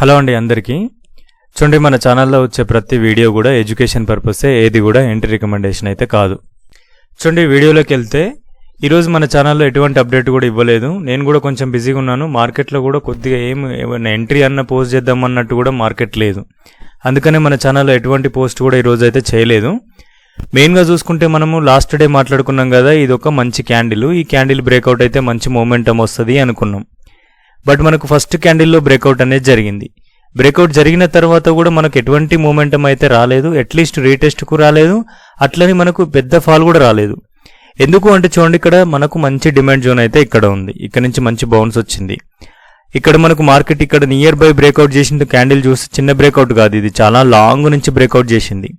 Hello అండి అందరికీ. చూడండి, మన ఛానల్లో వచ్చే ప్రతి వీడియో కూడా ఎడ్యుకేషన్ పర్పసే, ఏది కూడా ఎంట్రీ రికమెండేషన్ అయితే కాదు. చూడండి, వీడియోలోకి వెళ్తే ఈరోజు మన ఛానల్లో ఎటువంటి అప్డేట్ కూడా ఇవ్వలేదు. నేను కూడా కొంచెం బిజీగా ఉన్నాను. మార్కెట్లో కూడా కొద్దిగా ఏమైనా ఎంట్రీ అన్న పోస్ట్ చేద్దామన్నట్టు కూడా మార్కెట్ లేదు. అందుకనే మన ఛానల్లో ఎటువంటి పోస్ట్ కూడా ఈరోజు అయితే చేయలేదు. మెయిన్గా చూసుకుంటే మనము లాస్ట్ డే మాట్లాడుకున్నాం కదా, ఇది ఒక మంచి క్యాండిల్. ఈ క్యాండిల్ బ్రేక్అవుట్ అయితే మంచి మూమెంటం వస్తుంది అనుకున్నాం. బట్ మనకు ఫస్ట్ క్యాండిల్లో బ్రేక్అవుట్ అనేది జరిగింది. బ్రేక్అవుట్ జరిగిన తర్వాత కూడా మనకు ఎటువంటి మూమెంటం అయితే రాలేదు. అట్లీస్ట్ రీటెస్ట్కు రాలేదు, అట్లని మనకు పెద్ద ఫాల్ కూడా రాలేదు. ఎందుకు అంటే చూడండి, ఇక్కడ మనకు మంచి డిమాండ్ జోన్ అయితే ఇక్కడ ఉంది. ఇక్కడ నుంచి మంచి బౌన్స్ వచ్చింది. ఇక్కడ మనకు మార్కెట్ ఇక్కడ నియర్ బై బ్రేక్అవుట్ చేసిన క్యాండిల్ చూసి చిన్న బ్రేక్అవుట్ కాదు, ఇది చాలా లాంగ్ నుంచి బ్రేక్అవుట్ చేసింది.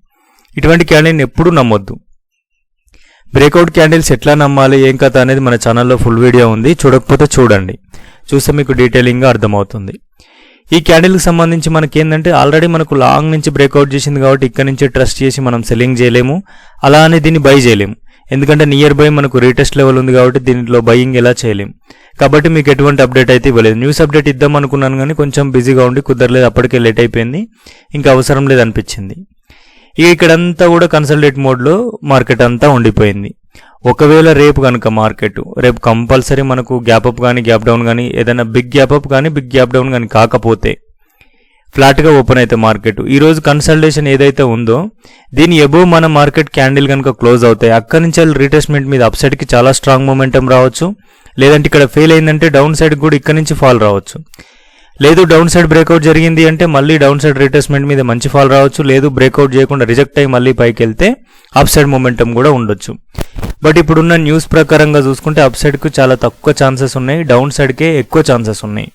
ఇటువంటి క్యాండిల్ని ఎప్పుడూ నమ్మొద్దు. బ్రేక్అవుట్ క్యాండిల్స్ ఎట్లా నమ్మాలి, ఏం కథ అనేది మన ఛానల్లో ఫుల్ వీడియో ఉంది, చూడకపోతే చూడండి. చూస్తే మీకు డీటెయిలింగ్గా అర్థమవుతుంది. ఈ క్యాండిల్కి సంబంధించి మనకి ఏంటంటే ఆల్రెడీ మనకు లాంగ్ నుంచి బ్రేక్అవుట్ చేసింది కాబట్టి ఇక్కడ నుంచి ట్రస్ట్ చేసి మనం సెల్లింగ్ చేయలేము, అలా అని దీన్ని బై చేయలేము. ఎందుకంటే నియర్ బై మనకు రీటెస్ట్ లెవెల్ ఉంది కాబట్టి దీంట్లో బయింగ్ ఎలా చేయలేము. కాబట్టి మీకు ఎటువంటి అప్డేట్ అయితే ఇవ్వలేదు. న్యూస్ అప్డేట్ ఇద్దాం అనుకున్నాను కానీ కొంచెం బిజీగా ఉండి కుదరలేదు, అప్పటికే లేట్ అయిపోయింది, ఇంకా అవసరం లేదు అనిపించింది. ఇక్కడంతా కూడా కన్సల్టేట్ మోడ్లో మార్కెట్ అంతా ఉండిపోయింది. ఒకవేళ రేపు కనుక మార్కెట్ రేపు కంపల్సరీ మనకు గ్యాప్ అప్ కానీ గ్యాప్ డౌన్ కానీ ఏదైనా బిగ్ గ్యాప్ అప్ కానీ బిగ్ గ్యాప్ డౌన్ కానీ కాకపోతే ఫ్లాట్గా ఓపెన్ అయితే మార్కెట్ ఈరోజు కన్సల్టేషన్ ఏదైతే ఉందో దీని ఎబోవ్ మన మార్కెట్ క్యాండిల్ కనుక క్లోజ్ అవుతాయి, అక్కడి నుంచి రీటెస్ట్మెంట్ మీద అప్ సైడ్కి చాలా స్ట్రాంగ్ మూమెంటం రావచ్చు. లేదంటే ఇక్కడ ఫెయిల్ అయిందంటే డౌన్ సైడ్ కూడా ఇక్కడ నుంచి ఫాల్ రావచ్చు. లేదు డౌన్ సైడ్ బ్రేక్అవుట్ జరిగింది అంటే మళ్ళీ డౌన్ సైడ్ రీటెస్ట్మెంట్ మీద మంచి ఫాల్ రావచ్చు. లేదు బ్రేక్అవుట్ చేయకుండా రిజెక్ట్ అయ్యి మళ్ళీ పైకి వెళ్తే అప్ సైడ్ మూమెంటం కూడా ఉండొచ్చు. బట్ ఇప్పుడున్న న్యూస్ ప్రకారంగా చూసుకుంటే అప్ సైడ్కు చాలా తక్కువ ఛాన్సెస్ ఉన్నాయి, డౌన్ సైడ్కే ఎక్కువ ఛాన్సెస్ ఉన్నాయి.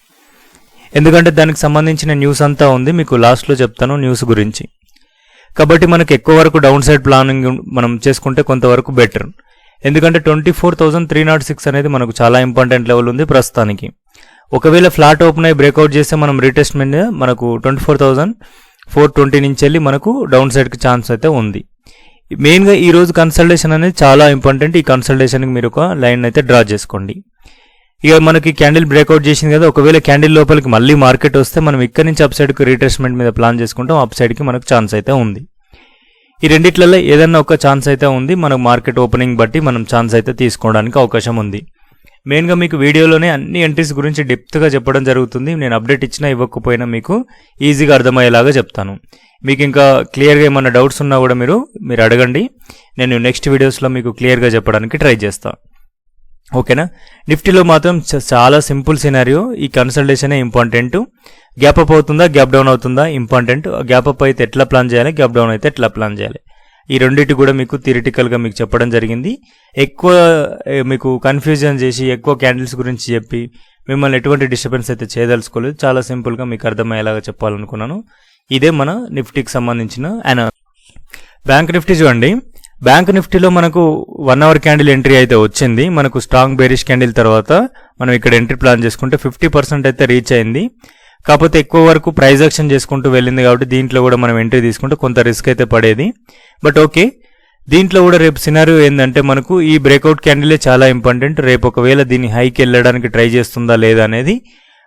ఎందుకంటే దానికి సంబంధించిన న్యూస్ అంతా ఉంది, మీకు లాస్ట్లో చెప్తాను న్యూస్ గురించి. కాబట్టి మనకు ఎక్కువ వరకు డౌన్ సైడ్ ప్లానింగ్ మనం చేసుకుంటే కొంతవరకు బెటర్. ఎందుకంటే 24,306 అనేది మనకు చాలా ఇంపార్టెంట్ లెవెల్ ఉంది ప్రస్తుతానికి. ఒకవేళ ఫ్లాట్ ఓపెన్ అయ్యి బ్రేక్అవుట్ చేస్తే మనం రీటెస్ట్మెంట్ మనకు 24,420 నుంచి వెళ్ళి మనకు డౌన్ సైడ్కి ఛాన్స్ అయితే ఉంది. మెయిన్గా ఈరోజు కన్సల్టేషన్ అనేది చాలా ఇంపార్టెంట్. ఈ కన్సల్టేషన్కి మీరు ఒక లైన్ అయితే డ్రా చేసుకోండి. ఇక మనకి క్యాండిల్ బ్రేక్అవుట్ చేసింది కదా, ఒకవేళ క్యాండిల్ లోపలికి మళ్ళీ మార్కెట్ వస్తే మనం ఇక్కడ నుంచి అప్ సైడ్కి రీటెస్ట్మెంట్ మీద ప్లాన్ చేసుకుంటాం, అప్ సైడ్కి మనకు ఛాన్స్ అయితే ఉంది. ఈ రెండిట్లలో ఏదన్నా ఒక ఛాన్స్ అయితే ఉంది, మనకు మార్కెట్ ఓపెనింగ్ బట్టి మనం ఛాన్స్ అయితే తీసుకోవడానికి అవకాశం ఉంది. మెయిన్గా మీకు వీడియోలోనే అన్ని ఎంట్రీస్ గురించి డెప్త్గా చెప్పడం జరుగుతుంది. నేను అప్డేట్ ఇచ్చినా ఇవ్వకపోయినా మీకు ఈజీగా అర్థమయ్యేలాగా చెప్తాను. మీకు ఇంకా క్లియర్గా ఏమైనా డౌట్స్ ఉన్నా కూడా మీరు అడగండి, నేను నెక్స్ట్ వీడియోస్లో మీకు క్లియర్గా చెప్పడానికి ట్రై చేస్తాను. ఓకేనా. నిఫ్టీలో మాత్రం చాలా సింపుల్ సినారియో, ఈ కన్సల్టేషనే ఇంపార్టెంట్. గ్యాప్ అప్ అవుతుందా గ్యాప్ డౌన్ అవుతుందా ఇంపార్టెంట్. గ్యాప్ అప్ అయితే ఎట్లా ప్లాన్ చేయాలి, గ్యాప్ డౌన్ అయితే ఎట్లా ప్లాన్ చేయాలి, ఈ రెండింటి కూడా మీకు థియరిటికల్గా మీకు చెప్పడం జరిగింది. ఎక్కువ మీకు కన్ఫ్యూజన్ చేసి ఎక్కువ క్యాండిల్స్ గురించి చెప్పి మిమ్మల్ని ఎటువంటి డిస్టర్బెన్స్ అయితే చేయదలుచుకోలేదు. చాలా సింపుల్గా మీకు అర్థమయ్యేలాగా చెప్పాలనుకున్నాను. ఇదే మన నిఫ్టీకి సంబంధించిన బ్యాంక్ నిఫ్టీ చూడండి. బ్యాంక్ నిఫ్టీలో మనకు 1 అవర్ క్యాండిల్ ఎంట్రీ అయితే వచ్చింది. మనకు స్ట్రాంగ్ బేరిష్ క్యాండిల్ తర్వాత మనం ఇక్కడ ఎంట్రీ ప్లాన్ చేసుకుంటే 50% అయితే రీచ్ అయింది. కాకపోతే ఎక్కువ వరకు ప్రైజ్ యాక్షన్ చేసుకుంటూ వెళ్ళింది కాబట్టి దీంట్లో కూడా మనం ఎంట్రీ తీసుకుంటే కొంత రిస్క్ అయితే పడేది. బట్ ఓకే, దీంట్లో కూడా రేపు సినారియో ఏంటంటే మనకు ఈ బ్రేక్అవుట్ క్యాండిలే చాలా ఇంపార్టెంట్. రేపు ఒకవేళ దీన్ని హైకి వెళ్ళడానికి ట్రై చేస్తుందా లేదా అనేది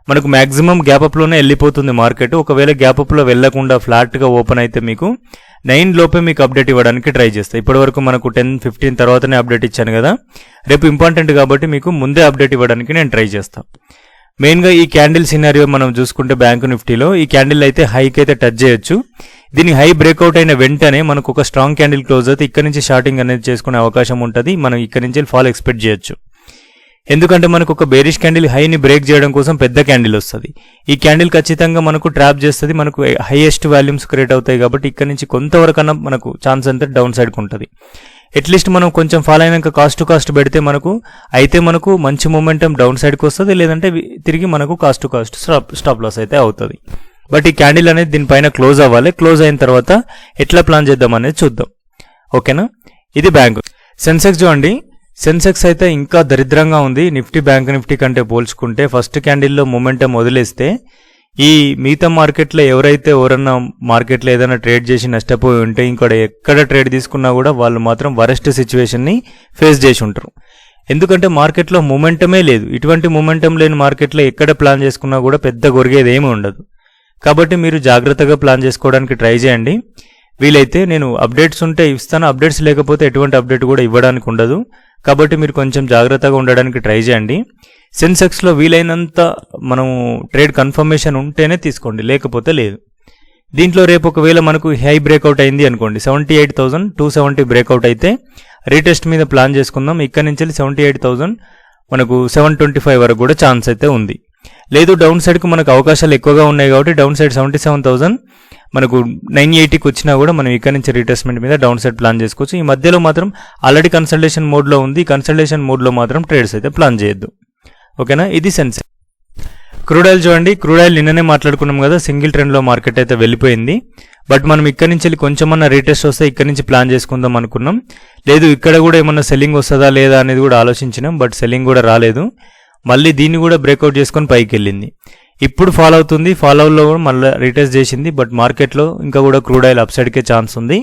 మనకు మ్యాక్సిమం గ్యాప్అప్లోనే వెళ్ళిపోతుంది మార్కెట్. ఒకవేళ గ్యాప్అప్లో వెళ్లకుండా ఫ్లాట్గా ఓపెన్ అయితే మీకు 9 లోపే మీకు అప్డేట్ ఇవ్వడానికి ట్రై చేస్తాయి. ఇప్పటివరకు మనకు 10-15 తర్వాతనే అప్డేట్ ఇచ్చాను కదా, రేపు ఇంపార్టెంట్ కాబట్టి మీకు ముందే అప్డేట్ ఇవ్వడానికి నేను ట్రై చేస్తాను. మెయిన్గా ఈ క్యాండిల్ సినారియో మనం చూసుకుంటే బ్యాంక్ నిఫ్టీలో ఈ క్యాండిల్ అయితే హైకి అయితే టచ్ చేయొచ్చు. దీని హై బ్రేక్అవుట్ అయిన వెంటనే మనకు ఒక స్ట్రాంగ్ క్యాండిల్ క్లోజ్ అయితే ఇక్కడ నుంచి షార్టింగ్ అనేది చేసుకునే అవకాశం ఉంటుంది. మనం ఇక్కడ నుంచి ఫాల్ ఎక్స్పెక్ట్ చేయొచ్చు. ఎందుకంటే మనకు ఒక బేరిష్ క్యాండిల్ హైని బ్రేక్ చేయడం కోసం పెద్ద క్యాండిల్ వస్తుంది. ఈ క్యాండిల్ ఖచ్చితంగా మనకు ట్రాప్ చేస్తుంది, మనకు హైయెస్ట్ వాల్యూమ్స్ క్రియేట్ అవుతాయి. కాబట్టి ఇక్కడ నుంచి కొంతవరకన్నా మనకు ఛాన్స్ అంతా డౌన్ సైడ్కి ఉంటుంది. అట్లీస్ట్ మనం కొంచెం ఫాల్ అయినాక కాస్ట్ టు కాస్ట్ పెడితే మనకు మంచి మూమెంటం డౌన్ సైడ్కి వస్తుంది, లేదంటే తిరిగి మనకు cost to cost stop loss అయితే అవుతుంది. బట్ ఈ క్యాండిల్ అనేది దీనిపైన క్లోజ్ అవ్వాలి. క్లోజ్ అయిన తర్వాత ఎట్లా ప్లాన్ చేద్దాం అనేది చూద్దాం. ఓకేనా. ఇది బ్యాంక్. సెన్సెక్స్ చూడండి. సెన్సెక్స్ అయితే ఇంకా దరిద్రంగా ఉంది నిఫ్టీ బ్యాంక్ నిఫ్టీ కంటే పోల్చుకుంటే. ఫస్ట్ క్యాండిల్లో మూమెంటం వదిలేస్తే ఈ మిగతా మార్కెట్లో ఎవరన్నా మార్కెట్లో ఏదైనా ట్రేడ్ చేసి నష్టపోయి ఉంటే ఇంకోటి ఎక్కడ ట్రేడ్ తీసుకున్నా కూడా వాళ్ళు మాత్రం వరెస్ట్ సిచ్యువేషన్ని ఫేస్ చేసి ఉంటారు. ఎందుకంటే మార్కెట్లో మూమెంటమే లేదు. ఇటువంటి మూమెంటం లేని మార్కెట్లో ఎక్కడ ప్లాన్ చేసుకున్నా కూడా పెద్ద గొరిగేది ఏమీ ఉండదు. కాబట్టి మీరు జాగ్రత్తగా ప్లాన్ చేసుకోవడానికి ట్రై చేయండి. వీలైతే నేను అప్డేట్స్ ఉంటే ఇస్తాను, అప్డేట్స్ లేకపోతే ఎటువంటి అప్డేట్ కూడా ఇవ్వడానికి ఉండదు. కాబట్టి మీరు కొంచెం జాగ్రత్తగా ఉండడానికి ట్రై చేయండి. సెన్సెక్స్లో వీలైనంత మనం ట్రేడ్ కన్ఫర్మేషన్ ఉంటేనే తీసుకోండి, లేకపోతే లేదు. దీంట్లో రేపు ఒకవేళ మనకు హై బ్రేక్అవుట్ అయింది అనుకోండి, 78,270 బ్రేక్అవుట్ అయితే రీటెస్ట్ మీద ప్లాన్ చేసుకుందాం. ఇక్కడ నుంచి 78,000 మనకు 725 వరకు కూడా ఛాన్స్ అయితే ఉంది. లేదు డౌన్ సైడ్కు మనకు అవకాశాలు ఎక్కువగా ఉన్నాయి కాబట్టి డౌన్ సైడ్ 77,000 మనకు 980కి వచ్చినా కూడా మనం ఇక్కడ నుంచి రీటెస్ట్మెంట్ మీద డౌన్ సైడ్ ప్లాన్ చేసుకోవచ్చు. ఈ మధ్యలో మాత్రం ఆల్రెడీ కన్సల్టేషన్ మోడ్లో ఉంది, కన్సల్టేషన్ మోడ్లో మాత్రం ట్రేడ్స్ అయితే ప్లాన్ చేయొద్దు. ఓకేనా, ఇది సెన్సెక్స్. క్రూడ్ ఆయిల్ చూడండి, క్రూడ్ ఆయిల్ నిన్ననే మాట్లాడుకున్నాం కదా, సింగిల్ ట్రెండ్లో మార్కెట్ అయితే వెళ్ళిపోయింది. బట్ మనం ఇక్కడ నుంచి కొంచెమన్నా రీటెస్ట్ వస్తే ఇక్కడ నుంచి ప్లాన్ చేసుకుందాం అనుకున్నాం. లేదు ఇక్కడ కూడా ఏమన్నా సెల్లింగ్ వస్తుందా లేదా అనేది కూడా ఆలోచించినాం, బట్ సెల్లింగ్ కూడా రాలేదు. మళ్ళీ దీన్ని కూడా బ్రేక్అవుట్ చేసుకొని పైకి వెళ్ళింది. ఇప్పుడు ఫాలో అవుతుంది, ఫాలోలో కూడా మళ్ళీ రీటెస్ట్ చేసింది. బట్ మార్కెట్లో ఇంకా కూడా క్రూడ్ ఆయిల్ అప్ సైడ్కే ఛాన్స్ ఉంది.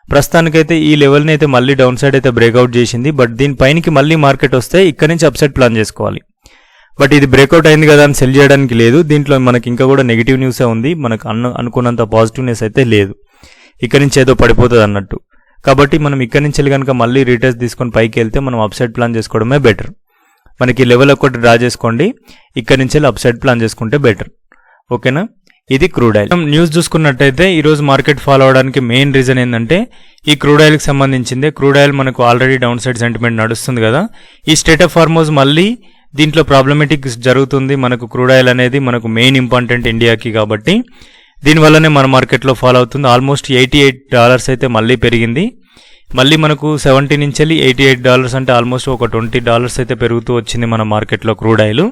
ప్రస్తుతానికైతే ఈ లెవెల్ని అయితే మళ్ళీ డౌన్ సైడ్ అయితే బ్రేక్అవుట్ చేసింది. బట్ దీనిపైనకి మళ్ళీ మార్కెట్ వస్తే ఇక్కడ నుంచి అప్ సైడ్ ప్లాన్ చేసుకోవాలి. బట్ ఇది బ్రేక్అవుట్ అయింది కదా అని సెల్ చేయడానికి లేదు. దీంట్లో మనకి ఇంకా కూడా నెగిటివ్ న్యూసే ఉంది, మనకు అనుకున్నంత పాజిటివ్నెస్ అయితే లేదు. ఇక్కడ నుంచి ఏదో పడిపోతుంది అన్నట్టు. కాబట్టి మనం ఇక్కడ నుంచి వెళ్ళి కనుక మళ్ళీ రీటెస్ట్ తీసుకొని పైకి వెళ్తే మనం అప్ సైడ్ ప్లాన్ చేసుకోవడమే బెటర్. మనకి లెవెల్ ఒకటి డ్రా చేసుకోండి, ఇక్కడ నుంచి వెళ్ళి అప్ సైడ్ ప్లాన్ చేసుకుంటే బెటర్. ఓకేనా, ఇది క్రూడ్ ఆయిల్. న్యూస్ చూసుకున్నట్టయితే ఈరోజు మార్కెట్ ఫాలో అవడానికి మెయిన్ రీజన్ ఏంటంటే ఈ క్రూడ్ ఆయిల్కి సంబంధించిందే. క్రూడ్ ఆయిల్ మనకు ఆల్రెడీ డౌన్ సైడ్ సెంటిమెంట్ నడుస్తుంది కదా, ఈ స్టేట్ ఆఫ్ హార్మోజ్ మళ్ళీ దీంట్లో ప్రాబ్లమేటిక్ జరుగుతుంది. మనకు క్రూడ్ ఆయిల్ అనేది మనకు మెయిన్ ఇంపార్టెంట్ ఇండియాకి, కాబట్టి దీనివల్లనే మన మార్కెట్లో ఫాలో అవుతుంది. ఆల్మోస్ట్ $88 అయితే మళ్ళీ పెరిగింది. మళ్ళీ మనకు 70 నుంచి వెళ్ళి $88 అంటే ఆల్మోస్ట్ ఒక $20 అయితే పెరుగుతూ వచ్చింది మన మార్కెట్లో క్రూడ్ ఆయిల్.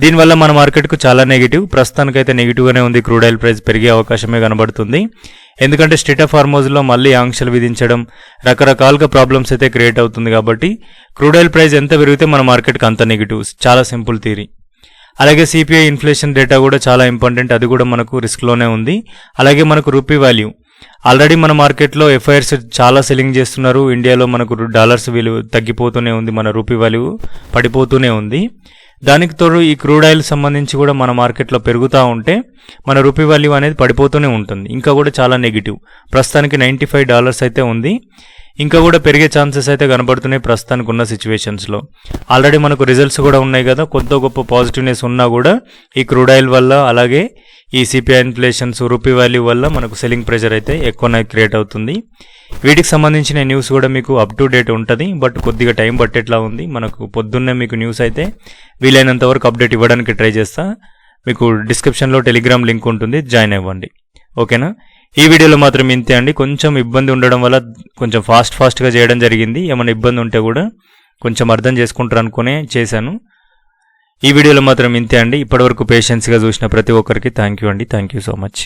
దీనివల్ల మన మార్కెట్కు చాలా నెగిటివ్, ప్రస్తుతానికైతే నెగిటివ్గానే ఉంది. క్రూడ్ ఆయిల్ ప్రైస్ పెరిగే అవకాశమే కనబడుతుంది. ఎందుకంటే స్టేట్ ఆఫ్ హార్మోజ్లో మళ్ళీ ఆంక్షలు విధించడం, రకరకాలుగా ప్రాబ్లమ్స్ అయితే క్రియేట్ అవుతుంది. కాబట్టి క్రూడ్ ఆయిల్ ప్రైస్ ఎంత పెరిగితే మన మార్కెట్కి అంత నెగిటివ్, చాలా సింపుల్ థియరీ. అలాగే సిపిఐ ఇన్ఫ్లేషన్ డేటా కూడా చాలా ఇంపార్టెంట్, అది కూడా మనకు రిస్క్లోనే ఉంది. అలాగే మనకు రూపీ వాల్యూ ఆల్రెడీ మన మార్కెట్లో ఎఫ్ఐఆర్స్ చాలా సెల్లింగ్ చేస్తున్నారు. ఇండియాలో మనకు డాలర్స్ విలువ తగ్గిపోతూనే ఉంది, మన రూపీ వాల్యూ పడిపోతూనే ఉంది. దానికి తోడు ఈ క్రూడ్ ఆయిల్ సంబంధించి కూడా మన మార్కెట్లో పెరుగుతూ ఉంటే మన రూపీ వాల్యూ అనేది పడిపోతూనే ఉంటుంది. ఇంకా కూడా చాలా నెగిటివ్. ప్రస్తుతానికి $95 అయితే ఉంది, ఇంకా కూడా పెరిగే ఛాన్సెస్ అయితే కనబడుతున్నాయి ప్రస్తుతానికి ఉన్న సిచ్యువేషన్స్లో. ఆల్రెడీ మనకు రిజల్ట్స్ కూడా ఉన్నాయి కదా, కొద్ది గొప్ప పాజిటివ్నెస్ ఉన్నా కూడా ఈ క్రూడ్ ఆయిల్ వల్ల అలాగే ఈ సిపిఐ ఇన్ఫ్లేషన్స్ రూపీ వాల్యూ వల్ల మనకు సెల్లింగ్ ప్రెషర్ అయితే ఎక్కువనే క్రియేట్ అవుతుంది. వీటికి సంబంధించిన న్యూస్ కూడా మీకు అప్ టు డేట్ ఉంటుంది, బట్ కొద్దిగా టైం పట్టేట్లా ఉంది. మనకు పొద్దున్నే మీకు న్యూస్ అయితే వీలైనంత వరకు అప్డేట్ ఇవ్వడానికి ట్రై చేస్తా. మీకు డిస్క్రిప్షన్లో టెలిగ్రామ్ లింక్ ఉంటుంది, జాయిన్ అవ్వండి. ఓకేనా, ఈ వీడియోలో మాత్రం ఇంతే అండి. కొంచెం ఇబ్బంది ఉండడం వల్ల కొంచెం ఫాస్ట్గా చేయడం జరిగింది. ఏమైనా ఇబ్బంది ఉంటే కూడా కొంచెం అర్థం చేసుకుంటారు అనుకునే చేశాను. ఈ వీడియోలో మాత్రం ఇంతే అండి. ఇప్పటివరకు పేషెన్స్గా చూసిన ప్రతి ఒక్కరికి థ్యాంక్ యూ అండి. Thank you so much.